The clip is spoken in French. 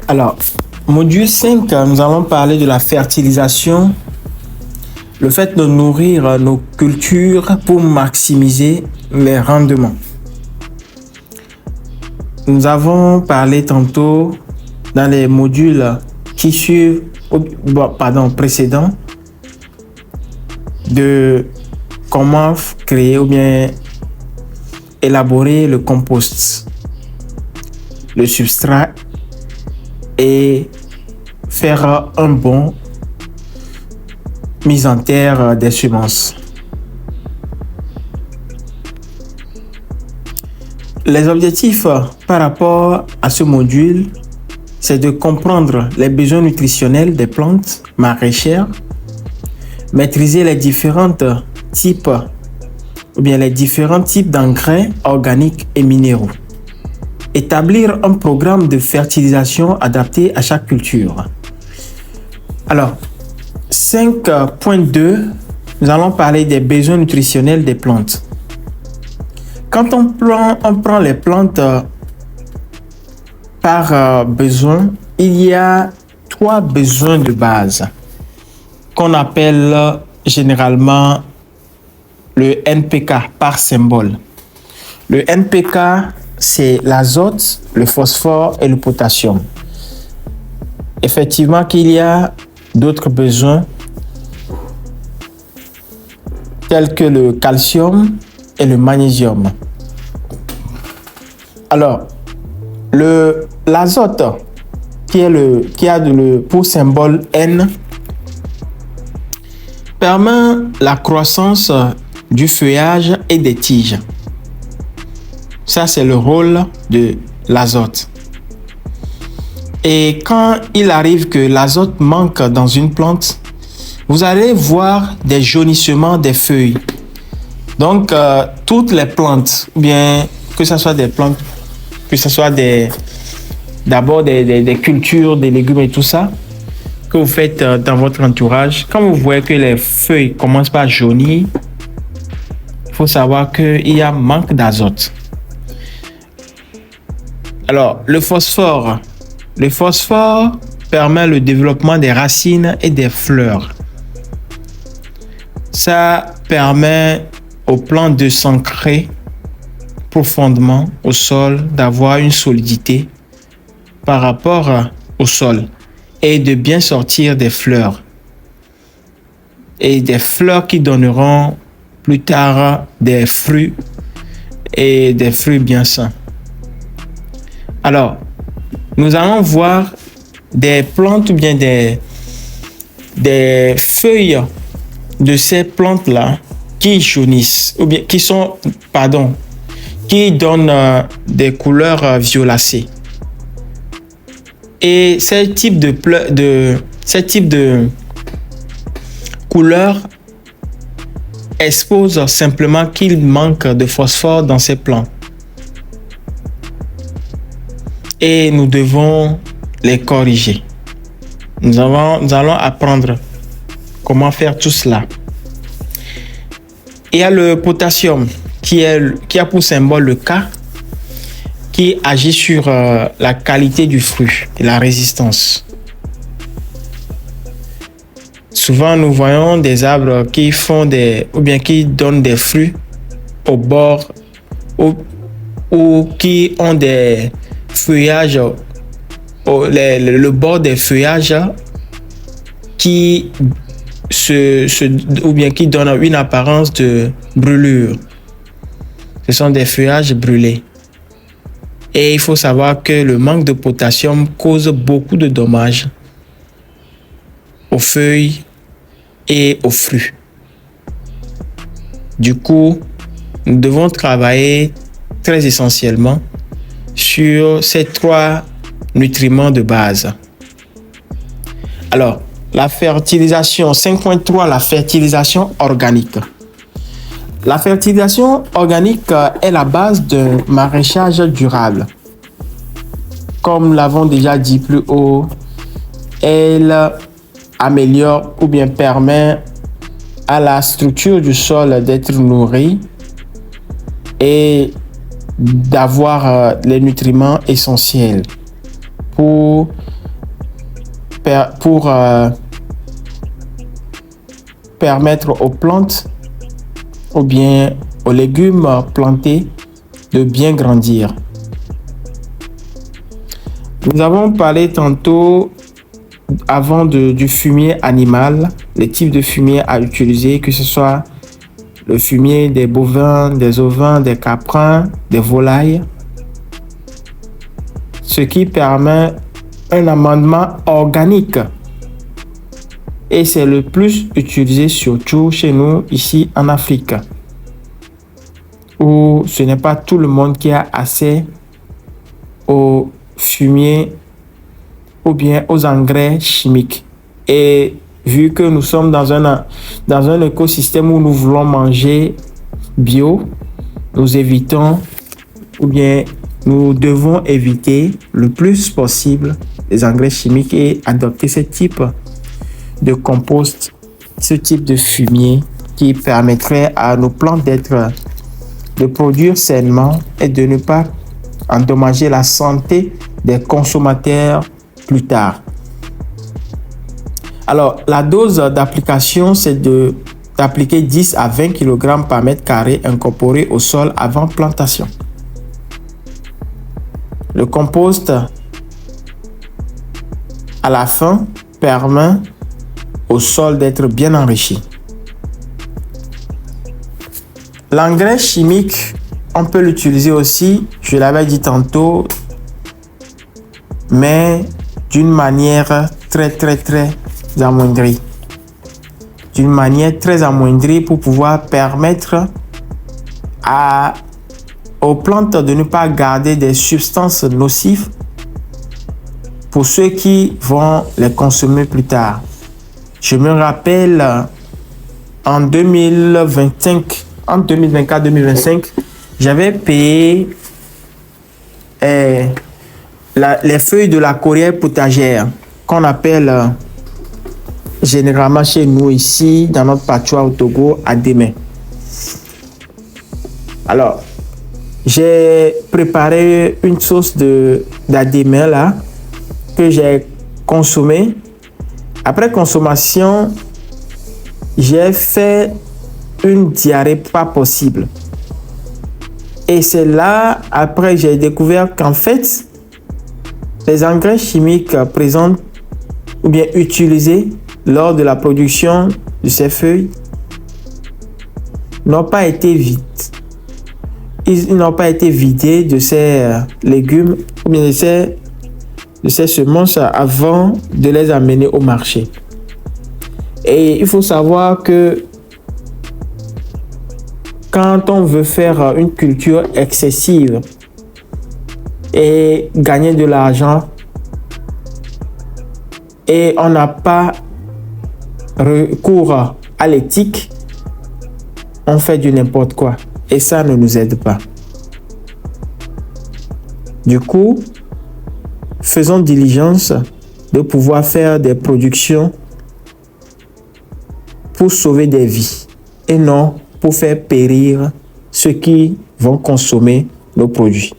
Alors, module 5, nous allons parler de la fertilisation, le fait de nourrir nos cultures pour maximiser les rendements. Nous avons parlé tantôt dans les modules qui suivent, précédents, de comment créer ou bien élaborer le compost, le substrat et faire un bon mise en terre des semences. Les objectifs par rapport à ce module, c'est de comprendre les besoins nutritionnels des plantes maraîchères, maîtriser les différents types d'engrais organiques et minéraux, établir un programme de fertilisation adapté à chaque culture. Alors, 5.2, nous allons parler des besoins nutritionnels des plantes. Quand on prend les plantes par besoin, il y a 3 besoins de base qu'on appelle généralement le NPK par symbole. Le NPK, c'est l'azote, le phosphore et le potassium. Effectivement qu'il y a d'autres besoins tels que le calcium et le magnésium. Alors, l'azote qui a pour symbole N permet la croissance du feuillage et des tiges. Ça, c'est le rôle de l'azote. Et quand il arrive que l'azote manque dans une plante, vous allez voir des jaunissements des feuilles. Donc, toutes les plantes, bien que ce soit des plantes, que ce soit d'abord des cultures, des légumes et tout ça, que vous faites dans votre entourage, quand vous voyez que les feuilles commencent par jaunir, il faut savoir qu'il y a manque d'azote. Alors, le phosphore permet le développement des racines et des fleurs. Ça permet aux plantes de s'ancrer profondément au sol, d'avoir une solidité par rapport au sol et de bien sortir des fleurs. Et des fleurs qui donneront plus tard des fruits et des fruits bien sains. Alors, nous allons voir des plantes ou bien des feuilles de ces plantes-là qui jaunissent ou bien qui donnent des couleurs violacées. Et ce type de couleur expose simplement qu'il manque de phosphore dans ces plants. Et nous devons les corriger. Nous allons apprendre comment faire tout cela. Il y a le potassium qui a pour symbole le K, qui agit sur la qualité du fruit et la résistance. Souvent, nous voyons des arbres qui donnent des fruits au bord ou qui ont des feuillages, le bord des feuillages qui donnent une apparence de brûlure. Ce sont des feuillages brûlés. Et il faut savoir que le manque de potassium cause beaucoup de dommages aux feuilles et aux fruits. Du coup, nous devons travailler très essentiellement sur ces 3 nutriments de base. Alors, la fertilisation, 5.3, la fertilisation organique. La fertilisation organique est la base d'un maraîchage durable. Comme l'avons déjà dit plus haut, elle améliore ou bien permet à la structure du sol d'être nourrie et d'avoir les nutriments essentiels pour permettre aux plantes ou bien aux légumes plantés de bien grandir. Nous avons parlé tantôt avant du fumier animal, les types de fumier à utiliser, que ce soit le fumier des bovins, des ovins, des caprins, des volailles, ce qui permet un amendement organique. Et c'est le plus utilisé surtout chez nous, ici en Afrique, où ce n'est pas tout le monde qui a accès aux fumier ou bien aux engrais chimiques. Et vu que nous sommes dans un écosystème où nous voulons manger bio, nous évitons ou bien nous devons éviter le plus possible les engrais chimiques et adopter ce type de compost, ce type de fumier qui permettrait à nos plantes de produire sainement et de ne pas endommager la santé des consommateurs plus tard. Alors, la dose d'application, c'est d'appliquer 10 à 20 kg par mètre carré incorporé au sol avant plantation. Le compost, à la fin, permet au sol d'être bien enrichi. L'engrais chimique, on peut l'utiliser aussi, je l'avais dit tantôt, mais d'une manière très amoindrie. D'une manière très amoindrie pour pouvoir permettre aux plantes de ne pas garder des substances nocives pour ceux qui vont les consommer plus tard. Je me rappelle en 2024-2025, j'avais payé les feuilles de la courrière potagère qu'on appelle généralement chez nous ici dans notre patois au Togo adémé. Alors, j'ai préparé une sauce d'adémé là que j'ai consommée. Après consommation, j'ai fait une diarrhée pas possible. Et c'est là, après, j'ai découvert qu'en fait, les engrais chimiques présents ou bien utilisés lors de la production de ces feuilles n'ont pas été vides. Ils n'ont pas été vidés de ces légumes ou bien de ces semences avant de les amener au marché. Et il faut savoir que quand on veut faire une culture excessive et gagner de l'argent et on n'a pas recours à l'éthique, on fait du n'importe quoi et ça ne nous aide pas. Du coup, faisons diligence de pouvoir faire des productions pour sauver des vies et non pour faire périr ceux qui vont consommer nos produits.